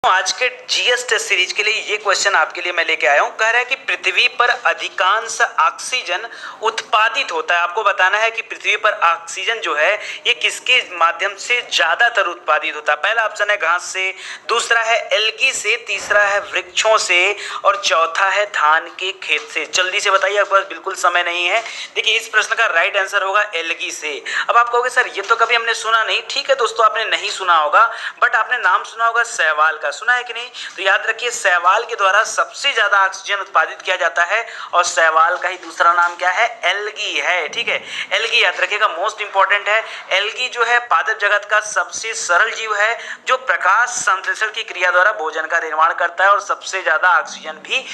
आज के GS test series के लिए ये क्वेश्चन आपके लिए मैं लेके आया हूँ। कह रहा है कि पृथ्वी पर अधिकांश ऑक्सीजन उत्पादित होता है। आपको बताना है कि पृथ्वी पर ऑक्सीजन जो है ये किसके माध्यम से ज्यादातर उत्पादित होता है। पहला ऑप्शन है घास से, दूसरा है एल्गी से, तीसरा है वृक्षों से और चौथा है धान के खेत से। जल्दी से बताइए, आपके पास बिल्कुल समय नहीं है। देखिए, इस प्रश्न का राइट आंसर होगा एल्गी से। अब आप कहोगे सर ये तो कभी हमने सुना नहीं। ठीक है दोस्तों, आपने नहीं सुना होगा, बट आपने नाम सुना होगा शैवाल का। सुना है कि नहीं? तो याद रखिए, शैवाल के द्वारा सबसे ज्यादा ऑक्सीजन उत्पादित किया जाता है और शैवाल का ही दूसरा नाम क्या है? एल्गी है। ठीक है, एल्गी याद रखिएगा, मोस्ट इंपॉर्टेंट है। एल्गी जो है पादप जगत का सबसे सरल जीव है जो प्रकाश संश्लेषण की क्रिया द्वारा भोजन का निर्माण करता है और सबसे ज्यादा ऑक्सीजन भी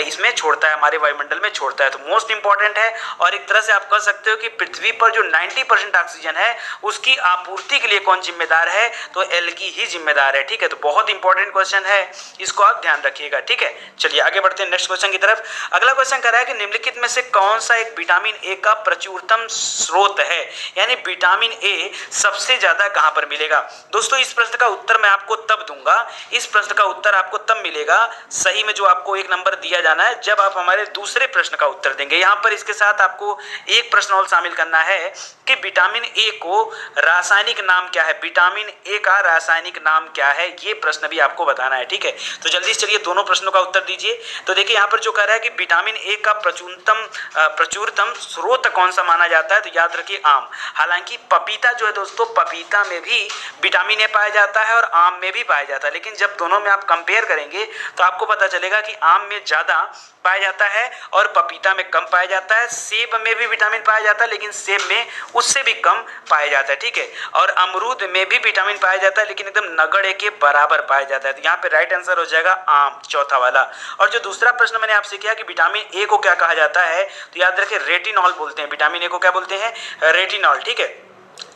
इसमें छोड़ता है, हमारे वायुमंडल में छोड़ता है। तो मोस्ट इंपॉर्टेंट है। और एक तरह से आप कह सकते हो कि पृथ्वी पर जो 90% ऑक्सीजन है उसकी आपूर्ति के लिए कौन जिम्मेदार है? तो एल्गी ही जिम्मेदार है। ठीक है, तो बहुत इंपॉर्टेंट क्वेश्चन है, इसको आप ध्यान रखिएगा। ठीक है, चलिए आगे बढ़ते हैं नेक्स्ट क्वेश्चन की तरफ। अगला क्वेश्चन कह रहा है कि निम्नलिखित में से कौन सा एक विटामिन ए का प्रचुरतम स्रोत है, यानी विटामिन ए सबसे ज्यादा कहां पर मिलेगा? दोस्तों, इस प्रश्न का उत्तर मैं आपको तब दूंगा, इस प्रश्न का उत्तर आपको तब मिलेगा सही में, जो आपको एक नंबर दिया जाना है जब आप हमारे दूसरे प्रश्न का उत्तर देंगे। यहां पर इसके साथ आपको एक प्रश्न और शामिल करना है कि विटामिन ए को रासायनिक नाम क्या है, विटामिन ए का रासायनिक नाम क्या है, ये प्रश्न भी आपको बताना है। ठीक है, तो जल्दी से चलिए दोनों प्रश्नों का उत्तर दीजिए। तो देखिए, यहाँ पर जो कह रहा है कि विटामिन ए का प्रचुरतम स्रोत कौन सा माना जाता है, तो याद रखिए आम। हालांकि पपीता जो है दोस्तों, पपीता में भी विटामिन ए पाया जाता है और आम में भी पाया जाता है, लेकिन जब दोनों में आप कंपेयर करेंगे तो आपको पता चलेगा कि आम में ज्यादा पाया जाता है और पपीता में कम पाया जाता है। सेब में भी विटामिन पाया जाता है, लेकिन सेब में उससे भी कम पाया जाता है। ठीक है, और अमरूद में भी विटामिन पाया जाता है, लेकिन एकदम नगड़े के बराबर पाया जाता है। तो यहाँ पे राइट आंसर हो जाएगा आम, चौथा वाला। और जो दूसरा प्रश्न मैंने आपसे किया कि विटामिन ए को क्या कहा जाता है, तो याद रखिए रेटिनॉल बोलते हैं। विटामिन ए को क्या बोलते हैं? रेटिनॉल। ठीक है,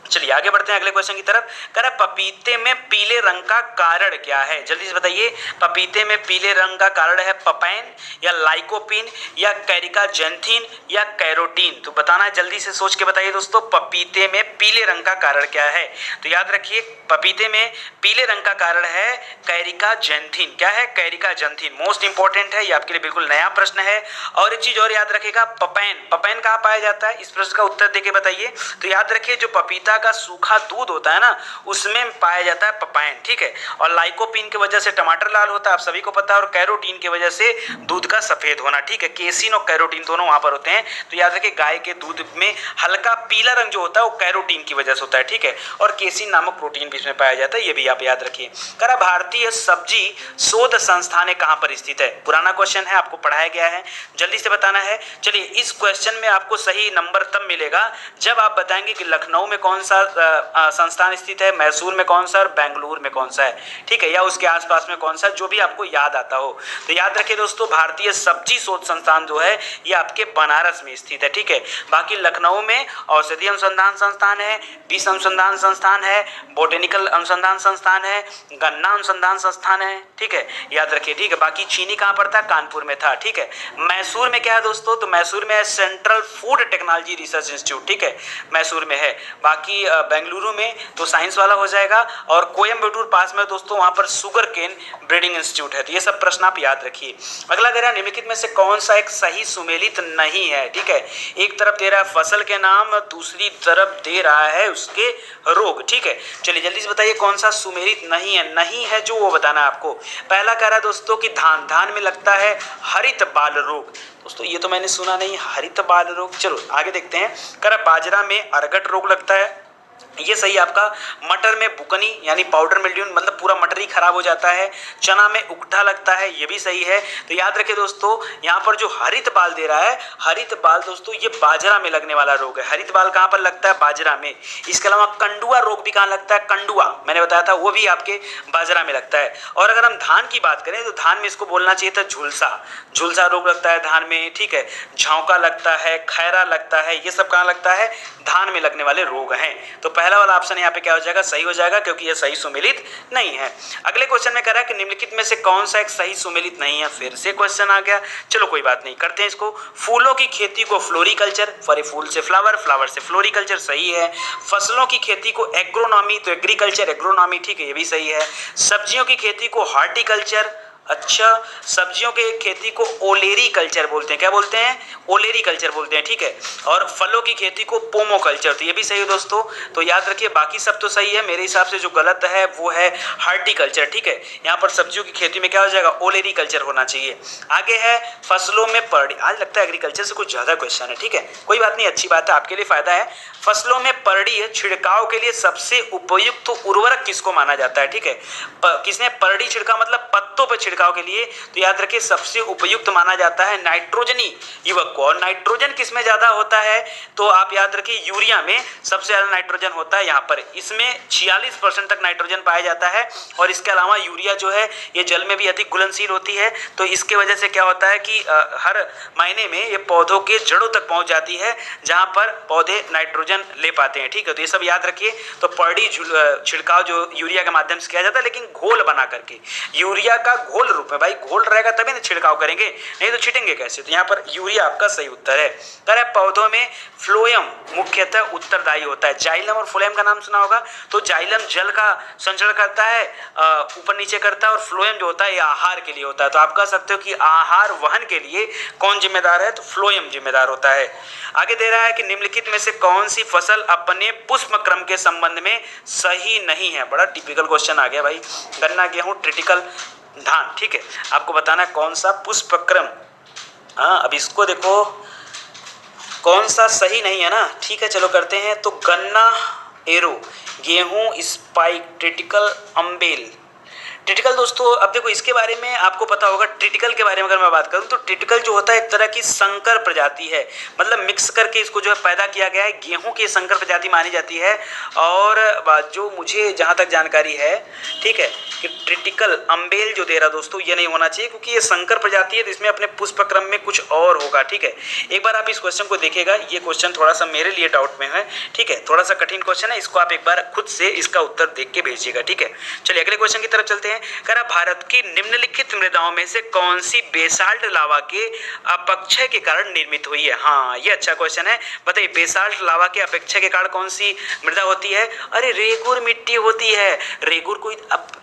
चलिए आगे बढ़ते हैं अगले क्वेश्चन की तरफ। कह रहा है पपीते में पीले रंग का कारण क्या है? जल्दी से बताइए, पपीते में पीले रंग का कारण है पपैन या लाइकोपिन या कैरिकाजेंथिन या कैरोटीन? तो बताना है, जल्दी से सोच के बताइए दोस्तों, पपीते में पीले रंग का कारण क्या है? तो याद रखिए, पपीते में पीले रंग का कारण है कैरिकाजेंथिन। क्या है? कैरिकाजेंथिन। मोस्ट इंपॉर्टेंट है, ये आपके लिए बिल्कुल नया प्रश्न है। और एक चीज और याद रखिएगा, पपैन, पपैन कहाँ पाया जाता है? इस प्रश्न का उत्तर देके बताइए। तो याद रखिए, जो पपीता का सूखा दूध होता है ना, उसमें पाया जाता है पपाइन। ठीक है, और लाइकोपिन की वजह से टमाटर लाल होता है, आप सभी को पता है, और कैरोटीन की वजह से दूध का सफेद होना। ठीक है, केसिन और कैरोटीन दोनों वहां पर होते हैं। तो याद रखिए, गाय के दूध में हल्का पीला रंग जो होता है वो कैरोटीन की वजह से होता है। ठीक है, और केसिन नामक प्रोटीन भी इसमें पाया जाता है, ये भी आप याद रखिए। करा भारतीय सब्जी शोध संस्थान कहां पर स्थित है? पुराना क्वेश्चन है, आपको पढ़ाया गया है, जल्दी से बताना है। चलिए, इस क्वेश्चन में आपको सही नंबर तब मिलेगा जब आप बताएंगे कि लखनऊ में कौन सा संस्थान स्थित है, मैसूर में कौन सा और बेंगलुरु में कौन सा है। ठीक है, या उसके आसपास में कौन सा, जो भी आपको याद आता हो। तो याद रखिए दोस्तों, भारतीय सब्जी शोध संस्थान जो है ये आपके बनारस में स्थित है। ठीक है, बाकी लखनऊ में औषधि अनुसंधान संस्थान है, विष अनुसंधान संस्थान है, बोटेनिकल अनुसंधान संस्थान है, गन्ना अनुसंधान संस्थान है। ठीक है, याद रखिए। ठीक है, बाकी चीनी कहाँ पर था? कानपुर में था। ठीक है, मैसूर में क्या है दोस्तों? तो मैसूर में है central food technology research institute. ठीक है, मैसूर में है। बाकी बेंगलुरु में तो साइंस वाला हो जाएगा, और कोयम्बटूर पास में दोस्तों वहां पर शुगर केन ब्रीडिंग इंस्टीट्यूट है। तो ये सब प्रश्न आप याद रखिए। अगला कह रहा है निम्नलिखित में से कौन सा एक सही सुमेलित नहीं है? ठीक है, एक तरफ दे रहा है फसल के नाम, दूसरी तरफ दे रहा है उसके रोग। ठीक है, चलिए जल्दी से बताइए कौन सा सुमेलित नहीं है। नहीं है जो वो बताना है आपको। पहला कह रहा है दोस्तों कि धान, धान में लगता है हरित बाल रोग। दोस्तों ये तो मैंने सुना नहीं, हरित बाल रोग। चलो आगे देखते हैं। कह रहा बाजरा में अरगट रोग लगता है, ये सही आपका। मटर में बुकनी यानी पाउडर मिल्ड्यू, मतलब पूरा मटर ही खराब हो जाता है। चना में उकठा लगता है, ये भी सही है। तो याद रखिए दोस्तों, यहाँ पर जो हरित बाल दे रहा है, हरित बाल दोस्तों ये बाजरा में लगने वाला रोग है। हरित बाल कहाँ पर लगता है? बाजरा में। इसके अलावा कंडुआ रोग भी कहाँ लगता है? कंडुआ मैंने बताया था, वो भी आपके बाजरा में लगता है। और अगर हम धान की बात करें तो धान में इसको बोलना चाहिए था झुलसा, झुलसा रोग लगता है धान में। ठीक है, झोंका लगता है, खैरा लगता है, ये सब कहाँ लगता है? धान में लगने वाले रोग हैं। तो पहला वाला ऑप्शन यहाँ पे क्या हो जाएगा, सही हो जाएगा, क्योंकि ये सही सुमेलित नहीं है। अगले क्वेश्चन में कह रहा है कि निम्नलिखित में से कौन सा एक सही सुमेलित नहीं है। फिर से क्वेश्चन आ गया, चलो कोई बात नहीं, करते हैं इसको। फूलों की खेती को फ्लोरिकल्चर, फूल से फ्लावर, फ्लावर से फ्लोरिकल्चर, सही है। फसलों की खेती को एग्रोनॉमी, तो एग्रीकल्चर एग्रोनॉमी, ठीक है, ये भी सही है। सब्जियों की खेती को हॉर्टिकल्चर, अच्छा, सब्जियों के खेती को ओलेरी कल्चर बोलते हैं, क्या बोलते हैं, ओलेरी कल्चर बोलते हैं, ठीक है। और फलों की खेती को पोमो कल्चर, तो ये भी सही है दोस्तों। तो याद रखिए बाकी सब तो सही है, मेरे हिसाब से जो गलत है वो है हार्टिकल्चर, ठीक है। यहाँ पर सब्जियों की खेती में क्या हो जाएगा, ओलेरी कल्चर होना चाहिए। आगे है फसलों में परडी, आज लगता है एग्रीकल्चर से कुछ ज्यादा क्वेश्चन है, ठीक है, कोई बात नहीं, अच्छी बात है, आपके लिए फायदा है। फसलों में परडी छिड़काव के लिए सबसे उपयुक्त उर्वरक किसको माना जाता है, ठीक है। किसने परडी छिड़का, मतलब पत्तों पर छिड़काव के लिए, तो याद रखिए सबसे उपयुक्त माना जाता है नाइट्रोजनी युवक को। और नाइट्रोजन किसमें ज्यादा होता है, तो आप याद रखिए यूरिया में सबसे ज्यादा नाइट्रोजन होता है। यहाँ पर इसमें 46% तक नाइट्रोजन पाया जाता है। और इसके अलावा यूरिया जो है ये जल में भी अधिक घुलनशील होती है, तो इसके वजह से क्या होता है कि हर महीने में ये पौधों के जड़ों तक पहुंच जाती है, जहां पर पौधे नाइट्रोजन ले पाते हैं, ठीक है। तो ये सब याद रखिए। तो परडी छिड़काव जो यूरिया के माध्यम से किया जाता है, लेकिन घोल बना करके, यूरिया का घोल रूप में, भाई घोल रहेगा तभी ना छिड़काव करेंगे, नहीं तो छिटेंगे कैसे। तो यहाँ पर यूरिया आपका सही उत्तर है। कह रहा है पौधों में फ्लोएम मुख्यतः उत्तरदायी होता है। जाइलम और फ्लोएम का नाम सुना होगा। तो जाइलम जल का संचरण करता है, ऊपर नीचे करता है, और फ्लोएम जो होता है ये आहार के लिए होता है। तो आप कह सकते हो कि आहार वहन के लिए कौन जिम्मेदार है, तो फ्लोएम जिम्मेदार होता है। आगे दे रहा है कि निम्नलिखित में से कौन सी फसल अपने पुष्प क्रम के संबंध में सही नहीं है। बड़ा टिपिकल क्वेश्चन आ गया भाई, गन्ना, गेहूं, ट्रिटिकल, धान, ठीक है, आपको बताना है कौन सा पुष्प क्रम। हाँ, अब इसको देखो कौन सा सही नहीं है ना, ठीक है, चलो करते हैं। तो गन्ना एरो, गेहूं स्पाइक, ट्रिटिकल अम्बेल। ट्रिटिकल दोस्तों, अब देखो इसके बारे में आपको पता होगा। ट्रिटिकल के बारे में अगर मैं बात करूं तो ट्रिटिकल जो होता है एक तरह की संकर प्रजाति है, मतलब मिक्स करके इसको जो है पैदा किया गया है। गेहूं की संकर प्रजाति मानी जाती है। और जो मुझे जहां तक जानकारी है, ठीक है, कि ट्रिटिकल अम्बेल जो दे रहा दोस्तों ये नहीं होना चाहिए, क्योंकि ये संकर प्रजाति है, तो इसमें अपने पुष्प क्रम में कुछ और होगा, ठीक है। एक बार आप इस क्वेश्चन को देखिएगा, ये क्वेश्चन थोड़ा सा मेरे लिए डाउट में है, ठीक है, थोड़ा सा कठिन क्वेश्चन है, इसको आप एक बार खुद से इसका उत्तर देख के भेजिएगा, ठीक है। चलिए अगले क्वेश्चन की तरफ चलते हैं। कह रहा भारत की निम्नलिखित मृदाओं में से कौन सी बेसाल्ट लावा के अपक्षय के कारण निर्मित हुई है। हाँ, ये अच्छा क्वेश्चन है, बताइए बेसाल्ट लावा के अपक्षय के कारण कौन सी मृदा होती है। अरे रेगुर मिट्टी होती है। रेगुर को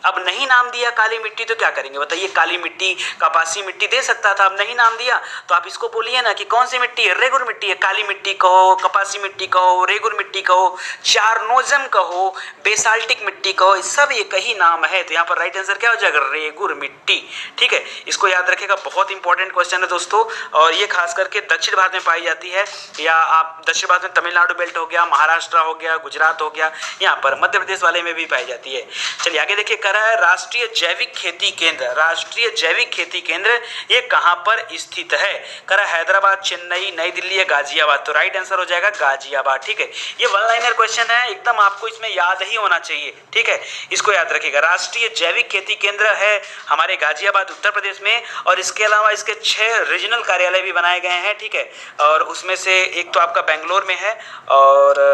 अब नहीं नाम दिया काली मिट्टी, तो क्या करेंगे बताइए। काली मिट्टी, कपासी मिट्टी दे सकता था, अब नहीं नाम दिया, तो आप इसको बोलिए ना कि कौन सी मिट्टी है, रेगुर मिट्टी है। काली मिट्टी कहो, कपासी मिट्टी कहो, रेगुर मिट्टी कहो, चारनोजम कहो, बेसाल्टिक मिट्टी कहो, सब एक ही नाम है। तो यहाँ पर राइट आंसर क्या हो जाएगा, रेगुर मिट्टी, ठीक है। इसको याद रखिएगा, बहुत इंपॉर्टेंट क्वेश्चन है दोस्तों। और ये खास करके दक्षिण भारत में पाई जाती है, या आप दक्षिण भारत में तमिलनाडु बेल्ट हो गया, महाराष्ट्र हो गया, गुजरात हो गया, यहाँ पर मध्य प्रदेश वाले में भी पाई जाती है। चलिए आगे देखिए, कर रहा है राष्ट्रीय जैविक खेती केंद्र। राष्ट्रीय जैविक खेती केंद्र ये कहाँ पर स्थित है। कर रहा है हैदराबाद, चेन्नई, नई दिल्ली या गाजियाबाद। तो राइट आंसर हो जाएगा गाजियाबाद, ठीक है। ये वन लाइनर क्वेश्चन है, एकदम आपको इसमें याद ही होना चाहिए, ठीक है, इसको याद रखिएगा। राष्ट्रीय जैविक खेती केंद्र है हमारे गाजियाबाद उत्तर प्रदेश में, और इसके अलावा इसके 6 रीजनल कार्यालय भी बनाए गए हैं, ठीक है। और उसमें से एक तो आपका बेंगलोर में है और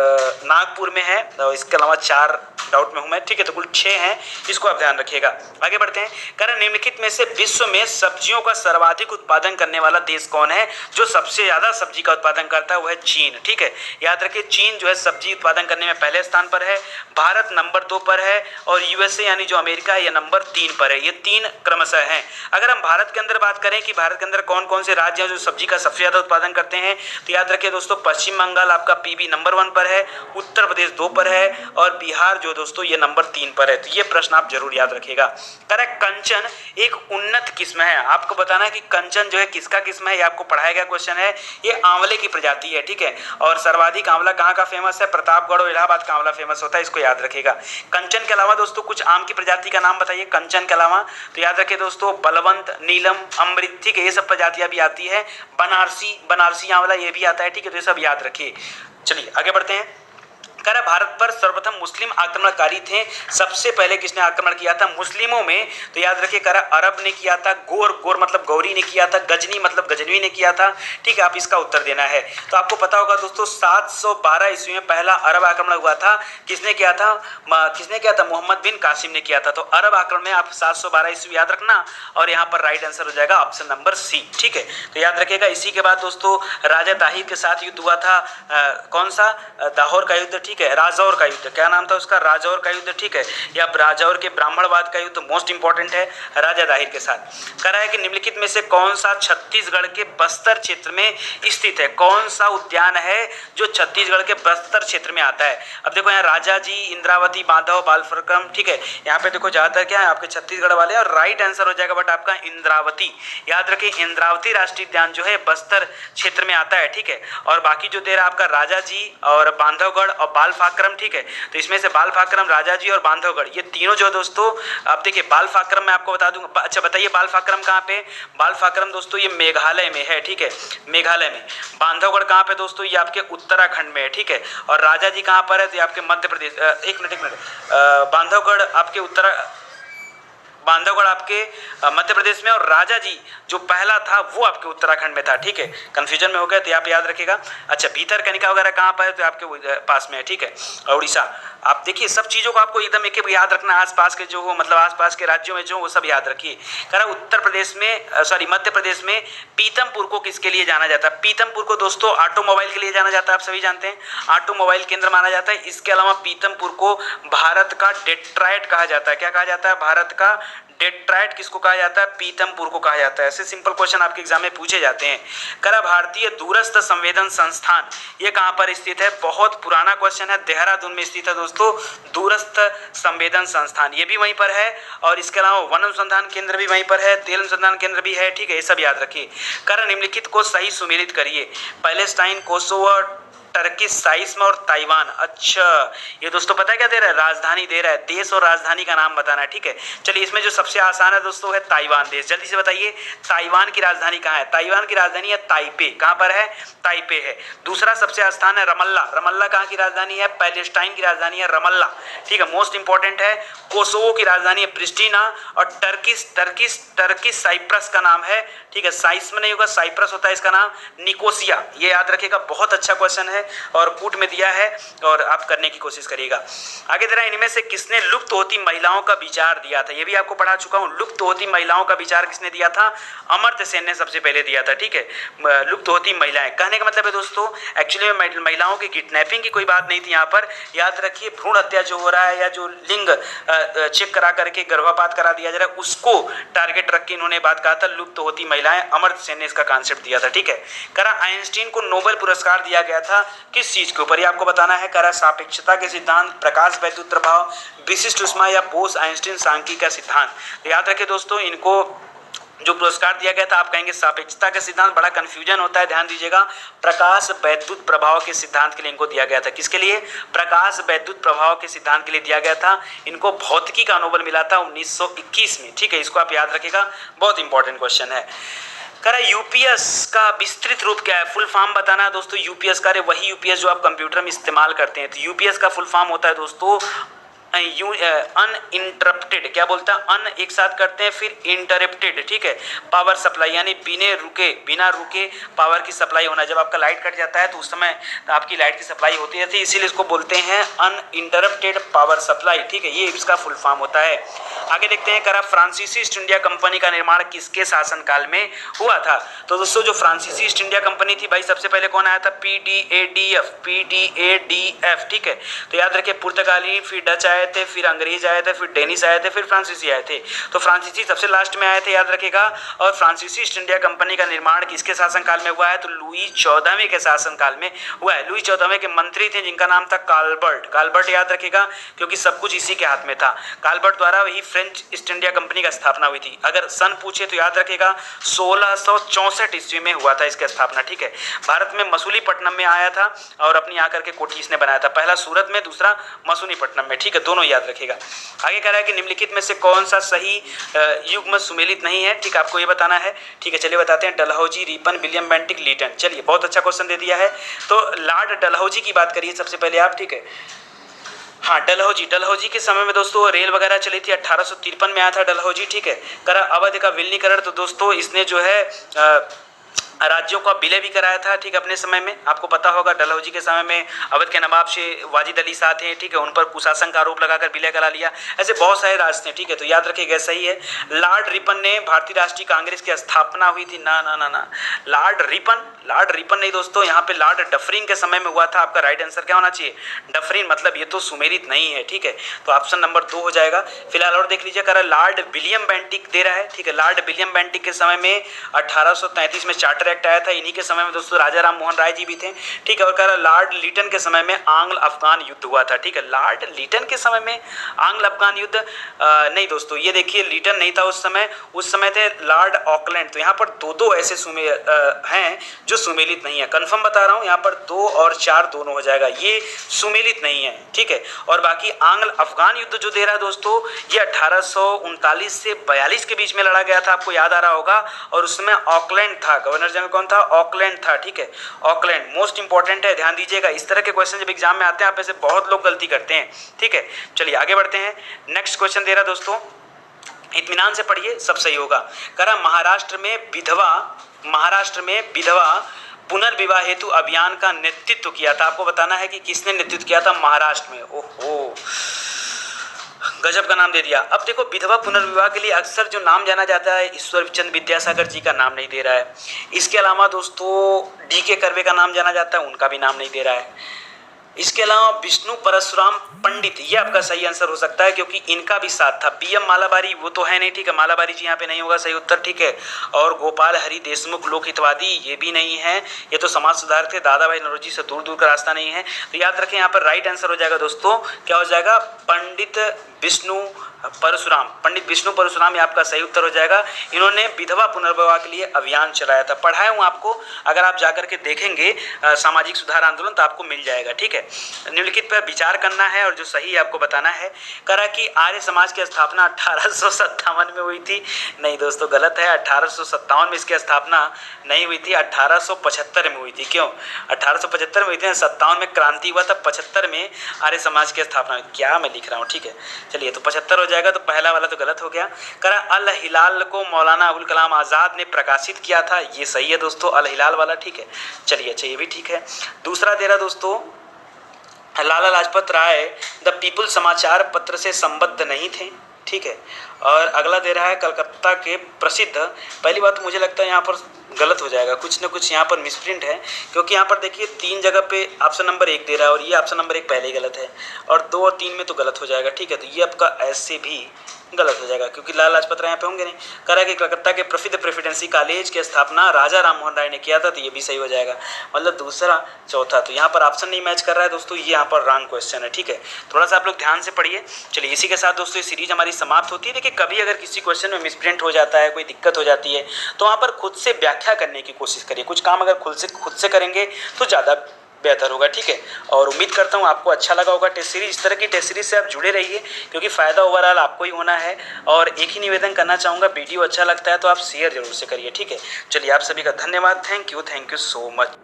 नागपुर में है, और इसके अलावा 4 डाउट में हूं मैं, ठीक है, तो कुल 6 हैं, इसको आप ध्यान रखिएगा। आगे बढ़ते हैं। कारण निम्नलिखित में से विश्व में सब्जियों का सर्वाधिक उत्पादन करने वाला देश कौन है। जो सबसे ज्यादा सब्जी का उत्पादन करता है वो है चीन, ठीक है, याद रखिए। चीन जो है सब्जी उत्पादन करने में पहले स्थान पर है, भारत नंबर 2 पर है, और यूएसए यानी जो अमेरिका है ये नंबर 3 पर है। ये 3 क्रमशः हैं। अगर हम भारत के अंदर बात करें कि भारत के अंदर कौन कौन से राज्य हैं जो सब्जी का सबसे ज्यादा उत्पादन करते हैं, तो याद रखिए दोस्तों, पश्चिम बंगाल आपका पीबी नंबर 1 पर है, उत्तर प्रदेश 2 पर है, और बिहार जो दोस्तों ये नंबर 3 पर है। तो ये प्रश्न आप जरूर याद रखिएगा। करेक्ट, कंचन एक उन्नत किस्म है। आपको बताना है कि कंचन जो है किसका किस्म है, ये आपको पढ़ाया गया क्वेश्चन है। ये आंवले की प्रजाति है, ठीक है, और सर्वाधिक आंवला कहाँ का फेमस है, प्रतापगढ़ और इलाहाबाद का आंवला फेमस होता है, इसको याद रखिएगा। कंचन के अलावा दोस्तों कुछ आम की प्रजाति का नाम बताइए कंचन के अलावा। तो याद रखिए दोस्तों, बलवंत, नीलम, अमृत, ठीक है, ये सब प्रजातियां भी आती है। बनारसी आंवला ये भी आता है, ठीक है, तो ये सब याद रखिए। चलिए आगे बढ़ते हैं। कह भारत पर सर्वप्रथम मुस्लिम आक्रमणकारी थे, सबसे पहले किसने आक्रमण किया था मुस्लिमों में? तो याद रखिए कह अरब ने किया था, गोर मतलब गौरी ने किया था, गजनी मतलब गजनवी ने किया था। ठीक है, आप इसका उत्तर देना है। तो आपको पता होगा दोस्तों 712 ईस्वी में पहला अरब आक्रमण हुआ था। किसने किया था? मोहम्मद बिन कासिम ने किया था। तो अरब आक्रमण में आप 712 ईस्वी याद रखना, और यहाँ पर राइट आंसर हो जाएगा ऑप्शन नंबर सी। ठीक है, तो याद रखिएगा। इसी के बाद दोस्तों राजा दाहिर के साथ युद्ध हुआ था, कौन सा? दाहोर का युद्ध। ठीक है, राजौर का युद्ध, क्या नाम था उसका? राजौर का युद्ध। ठीक है, या राजौर के ब्राह्मणवाद का युद्ध मोस्ट इंपॉर्टेंट है राजा दाहिर के साथ। कह रहा है कि निम्नलिखित में से कौन सा छत्तीसगढ़ के बस्तर क्षेत्र में स्थित है? कौन सा उद्यान है जो छत्तीसगढ़ के बस्तर क्षेत्र में आता है? अब देखो यहाँ राजा जी, इंद्रावती, बांधव, बालफक्रम। ठीक है, यहाँ पे देखो ज्यादातर क्या है आपके छत्तीसगढ़ वाले, और राइट आंसर हो जाएगा बट आपका इंद्रावती। याद रखिए इंद्रावती राष्ट्रीय उद्यान जो है बस्तर क्षेत्र में आता है। ठीक है, और बाकी जो दे रहा आपका राजा जी और बांधवगढ़ और बालफाक्रम। ठीक है, तो इसमें से बालफाक्रम, राजा जी और बांधवगढ़, ये तीनों जो दोस्तों आप देखिए बालफाक्रम मैं आपको बता दूंगा। अच्छा बताइए बालफाक्रम कहाँ पे? बालफाक्रम दोस्तों ये मेघालय में है। ठीक है, मेघालय में। बांधवगढ़ कहाँ पे दोस्तों? ये आपके उत्तराखंड में है। ठीक है, और राजा जी कहाँ पर है? तो ये आपके मध्य प्रदेश। एक मिनट बांधवगढ़ आपके बांधवगढ़ आपके मध्य प्रदेश में, और राजा जी जो पहला था वो आपके उत्तराखंड में था। ठीक है, कंफ्यूजन में हो गया तो आप याद रखिएगा। अच्छा भीतरकनिका वगैरह कहाँ पर है? तो आपके पास में है। ठीक है, और उड़ीसा। आप देखिए सब चीज़ों को आपको एकदम एक याद रखना, आसपास के जो हो मतलब आसपास के राज्यों में जो वो सब याद रखिए। कह रहा उत्तर प्रदेश में मध्य प्रदेश में पीतमपुर को किसके लिए जाना जाता है? पीतमपुर को दोस्तों ऑटोमोबाइल के लिए जाना जाता है, आप सभी जानते हैं, ऑटोमोबाइल केंद्र माना जाता है। इसके अलावा पीतमपुर को भारत का डेट्रॉइट कहा जाता है। क्या कहा जाता है? भारत का डेट्रॉइट किसको कहा जाता है? पीतमपुर को कहा जाता है। ऐसे सिंपल क्वेश्चन आपके एग्जाम में पूछे जाते हैं। करा भारतीय दूरस्थ संवेदन संस्थान ये कहाँ पर स्थित है? बहुत पुराना क्वेश्चन है, देहरादून में स्थित है दोस्तों दूरस्थ संवेदन संस्थान, ये भी वहीं पर है। और इसके अलावा वन अनुसंधान केंद्र भी वहीं पर है, तेल अनुसंधान केंद्र भी है। ठीक है, ये सब याद रखिए। करा निम्नलिखित को सही सुमेलित करिए। पैलेस्टाइन, कोसोवो, टर्किश साइस्म और ताइवान। अच्छा ये दोस्तों पता है क्या दे रहा है? राजधानी दे रहा है, देश और राजधानी का नाम बताना है। ठीक है, चलिए इसमें जो सबसे आसान है दोस्तों है ताइवान देश। जल्दी से बताइए ताइवान की राजधानी कहाँ है? ताइवान की राजधानी है ताइपे। कहाँ पर है? ताइपे है। दूसरा सबसे स्थान है रमल्ला। रमल्ला कहाँ की राजधानी है? पैलेस्टाइन की राजधानी है रमल्ला। ठीक है, मोस्ट इंपॉर्टेंट है। कोसोवो की राजधानी है प्रिस्टीना, और टर्किश साइप्रस का नाम है। ठीक है, साइस्म नहीं होगा, साइप्रस होता है इसका नाम, निकोसिया। ये याद रखिएगा, बहुत अच्छा क्वेश्चन है और कूट में दिया है और आप करने की कोशिश करिएगा। आगे दे रहा है इनमें से किसने लुप्त होती महिलाओं का विचार दिया था? ये भी आपको पढ़ा चुका हूं। लुप्त होती महिलाओं का विचार किसने दिया था? अमर्त्य सेन ने सबसे पहले दिया था। ठीक है, लुप्त होती महिलाएं कहने का मतलब है दोस्तों एक्चुअली में महिलाओं की किडनैपिंग की कोई बात नहीं थी यहाँ पर। याद रखिए भ्रूण हत्या जो हो रहा है या जो लिंग चेक करा करके गर्भपात करा दिया जा रहा है उसको टारगेट रख के इन्होंने बात कहा था लुप्त होती महिलाएं। अमर्त्य सेन ने इसका कॉन्सेप्ट दिया था। ठीक है, करा आइंस्टीन को नोबेल पुरस्कार दिया गया था किस चीज के ऊपर? ये आपको बताना है। करा सापेक्षता के सिद्धांत, प्रकाश वैद्युत प्रभाव, विशिष्ट ऊष्मा या बोस आइंस्टीन सांख्यिकी का सिद्धांत। तो याद रखिए दोस्तों इनको जो पुरस्कार दिया गया था आप कहेंगे सापेक्षता का सिद्धांत, बड़ा कंफ्यूजन होता है, ध्यान दीजिएगा। प्रकाश वैद्युत प्रभाव के सिद्धांत के लिए इनको दिया गया था। किसके लिए? प्रकाश वैद्युत प्रभाव के सिद्धांत के लिए दिया गया था। इनको भौतिकी का नोबेल मिला था 1921 में। ठीक है, इसको आप याद रखिएगा, बहुत इंपॉर्टेंट क्वेश्चन है। करा यूपीएस का विस्तृत रूप क्या है? फुल फॉर्म बताना है दोस्तों यूपीएस का। वही यूपीएस जो आप कंप्यूटर में इस्तेमाल करते हैं। तो यूपीएस का फुल फॉर्म होता है दोस्तों अनइंटरप्टेड। क्या बोलता है? अन एक साथ करते हैं फिर इंटरप्टेड। ठीक है, पावर सप्लाई, यानी बिना रुके पावर की सप्लाई होना। जब आपका लाइट कट जाता है तो उस समय आपकी लाइट की सप्लाई होती रहती है, इसीलिए इसको बोलते हैं अनइंटरप्टेड पावर सप्लाई। ठीक है, ये इसका फुल फॉर्म होता है। आगे देखते हैं करा फ्रांसीसी ईस्ट इंडिया कंपनी का निर्माण किसके शासनकाल में हुआ था? तो दोस्तों जो फ्रांसीसी ईस्ट इंडिया कंपनी थी भाई सबसे पहले कौन आया था? पीडीएडीएफ। ठीक है, तो याद रखिए पुर्तगाली, फिर डच आए थे, फिर अंग्रेज आए थे, फिर डेनिश आए थे, फिर फ्रांसीसी आए थे। तो फ्रांसीसी सबसे लास्ट में आए थे, याद रखिएगा। और फ्रांसीसी ईस्ट इंडिया कंपनी का निर्माण किसके शासनकाल में हुआ है? तो लुई 14वें के शासनकाल में हुआ है। लुई 14वें के मंत्री थे जिनका नाम था काल्बर्ट याद रखिएगा, क्योंकि सब कुछ इसी के हाथ में था। काल्बर्ट द्वारा वही फ्रेंच ईस्ट इंडिया कंपनी का स्थापना हुई थी। अगर सन पूछे तो याद रखिएगा 1664 ईस्वी में हुआ था इसकी स्थापना। ठीक है, भारत में मसूलीपट्टनम में आया था और अपनी आकर के कोठी इसने बनाया था। पहला सूरत में, दूसरा मसूलीपट्टनम में। ठीक है, दोनों याद रखिएगा। आगे कह रहा है कि निम्नलिखित में से कौन सा सही युग्म सुमेलित नहीं है, ठीक है, आपको ये बताना है। ठीक है, चलिए बताते हैं। Dalhousie, Ripon, William Bentinck, Lytton. चलिए, बहुत अच्छा क्वेश्चन दे दिया है। तो लॉर्ड डलहौजी की बात करिए सबसे पहले आप, ठीक है। हाँ, डलहौजी के समय में दोस्तों रेल वगैरह चली थी, 1853 में आया था डलहौजी, ठीक है। करा अवध का विलीनीकरण, तो दोस्तों इसने जो है राज्यों का विलय भी कराया था, ठीक है, अपने समय में। आपको पता होगा डलहौजी के समय में अवध के नवाब से वाजिद अली शाह थे, ठीक है, उन पर कुशासन का आरोप लगाकर विलय करा लिया। ऐसे बहुत सारे राज थे, ठीक है, तो याद रखिएगा, सही है। लॉर्ड रिपन ने भारतीय राष्ट्रीय कांग्रेस की स्थापना हुई थी, ना ना ना ना, लॉर्ड रिपन नहीं दोस्तों, यहाँ पे लॉर्ड डफरिन के समय में हुआ था। आपका राइट आंसर क्या होना चाहिए? डफरिन, मतलब ये तो सुमेलित नहीं है, ठीक है, तो ऑप्शन नंबर 2 हो जाएगा। फिलहाल और देख लीजिए, कह लॉर्ड विलियम बेंटिक दे रहा है, ठीक है। लॉर्ड विलियम बेंटिक के समय में 1833 में चार्टर एक्ट आया था, इन्हीं के समय में दोस्तों राजा राम मोहन राय जी भी थे, ठीक है। और कह रहा लॉर्ड लीटन के समय में आंग्ल अफगान युद्ध हुआ था, ठीक है। लॉर्ड लीटन के समय में आंग्ल अफगान युद्ध नहीं दोस्तों, ये देखिए लीटन नहीं था उस समय थे लॉर्ड ऑकलैंड। तो यहाँ पर दो ऐसे हैं जो सुमेलित नहीं है, कंफर्म बता रहा हूँ, यहाँ पर 2 और 4 दोनों हो जाएगा, ये सुमेलित नहीं है, ठीक है। और बाकी आंग्ल अफगान युद्ध जो दे रहा है दोस्तों, ये 1839 से 42 के बीच में लड़ा गया था, आपको याद आ रहा होगा। और उसमें ऑकलैंड था, गवर्नर जनरल कौन था? ऑकलैंड था, ठीक है। ऑकलैंड मोस्ट इंपॉर्टेंट है, ध्यान दीजिएगा। इस तरह के क्वेश्चन जब एग्जाम में आते हैं, आप में से बहुत लोग गलती करते हैं, ठीक है। चलिए आगे बढ़ते हैं। नेक्स्ट क्वेश्चन दे रहा दोस्तों, इत्मीनान से पढ़िए, सब सही होगा। करा महाराष्ट्र में विधवा पुनर्विवाह हेतु अभियान का नेतृत्व किया था। आपको बताना है कि किसने नेतृत्व किया था महाराष्ट्र में। ओहो, गजब का नाम दे दिया। अब देखो, विधवा पुनर्विवाह के लिए अक्सर जो नाम जाना जाता है, ईश्वरचंद विद्यासागर जी का नाम नहीं दे रहा है। इसके अलावा दोस्तों DK कर्वे का नाम जाना जाता है, उनका भी नाम नहीं दे रहा है। इसके अलावा विष्णु परशुराम पंडित, ये आपका सही आंसर हो सकता है, क्योंकि इनका भी साथ था। PM मालाबारी, वो तो है नहीं, ठीक है, मालाबारी जी यहाँ पे नहीं होगा सही उत्तर, ठीक है। और गोपाल हरि देशमुख लोकहितवादी, ये भी नहीं है, ये तो समाज सुधारक थे। दादा भाई नौरोजी से दूर दूर का रास्ता नहीं है। तो याद रखें, यहाँ पर राइट आंसर हो जाएगा दोस्तों, क्या हो जाएगा? पंडित विष्णु परशुराम, ये आपका सही उत्तर हो जाएगा। इन्होंने विधवा पुनर्विवाह के लिए अभियान चलाया था, पढ़ाया हूँ आपको, अगर आप जाकर के देखेंगे सामाजिक सुधार आंदोलन, तो आपको मिल जाएगा, ठीक है। निम्नलिखित पर विचार करना है और जो सही है आपको बताना है। करा कि आर्य समाज की स्थापना 1857 में हुई थी, नहीं दोस्तों, गलत है। 1857 में इसकी स्थापना नहीं हुई थी, 1875 में हुई थी। क्यों? 1875 में हुई थी, 57 में क्रांति हुआ था, 75 में आर्य समाज की स्थापना। क्या मैं लिख रहा हूँ, ठीक है। चलिए, तो 75 हो जाएगा, तो पहला वाला तो गलत हो गया। करा अल हिलाल को मौलाना अबुल कलाम आज़ाद ने प्रकाशित किया था, ये सही है दोस्तों, अल हिलाल वाला, ठीक है। चलिए, अच्छा, ये भी ठीक है। दूसरा दे रहा दोस्तों, लाला लाजपत राय द पीपुल समाचार पत्र से संबद्ध नहीं थे, ठीक है। और अगला दे रहा है कलकत्ता के प्रसिद्ध, पहली बात तो मुझे लगता है यहाँ पर गलत हो जाएगा, कुछ ना कुछ यहाँ पर मिसप्रिंट है, क्योंकि यहाँ पर देखिए 3 जगह पे ऑप्शन नंबर 1 दे रहा है, और ये ऑप्शन नंबर 1 पहले ही गलत है, और 2 और 3 में तो गलत हो जाएगा, ठीक है। तो ये आपका ऐसे भी गलत हो जाएगा, क्योंकि लाला लाजपत राय यहाँ पे होंगे नहीं। कह रहा है कि कलकत्ता के प्रसिद्ध प्रेसिडेंसी कॉलेज की स्थापना राजा राम मोहन राय ने किया था, तो ये भी सही हो जाएगा, मतलब दूसरा चौथा। तो यहाँ पर ऑप्शन नहीं मैच कर रहा है दोस्तों, ये यहाँ पर रॉन्ग क्वेश्चन है, ठीक है। थोड़ा सा आप लोग ध्यान से पढ़िए। चलिए, इसी के साथ दोस्तों ये सीरीज हमारी समाप्त होती है। देखिए, कभी अगर किसी क्वेश्चन में मिसप्रिंट हो जाता है, कोई दिक्कत हो जाती है, तो वहाँ पर खुद से व्याख्या करने की कोशिश करिए। कुछ काम अगर खुद से करेंगे तो ज़्यादा बेहतर होगा, ठीक है। और उम्मीद करता हूँ आपको अच्छा लगा होगा टेस्ट सीरीज। इस तरह की टेस्ट सीरीज से आप जुड़े रहिए, क्योंकि फ़ायदा ओवरऑल आपको ही होना है। और एक ही निवेदन करना चाहूँगा, वीडियो अच्छा लगता है तो आप शेयर जरूर से करिए, ठीक है। चलिए, आप सभी का धन्यवाद। Thank you so much.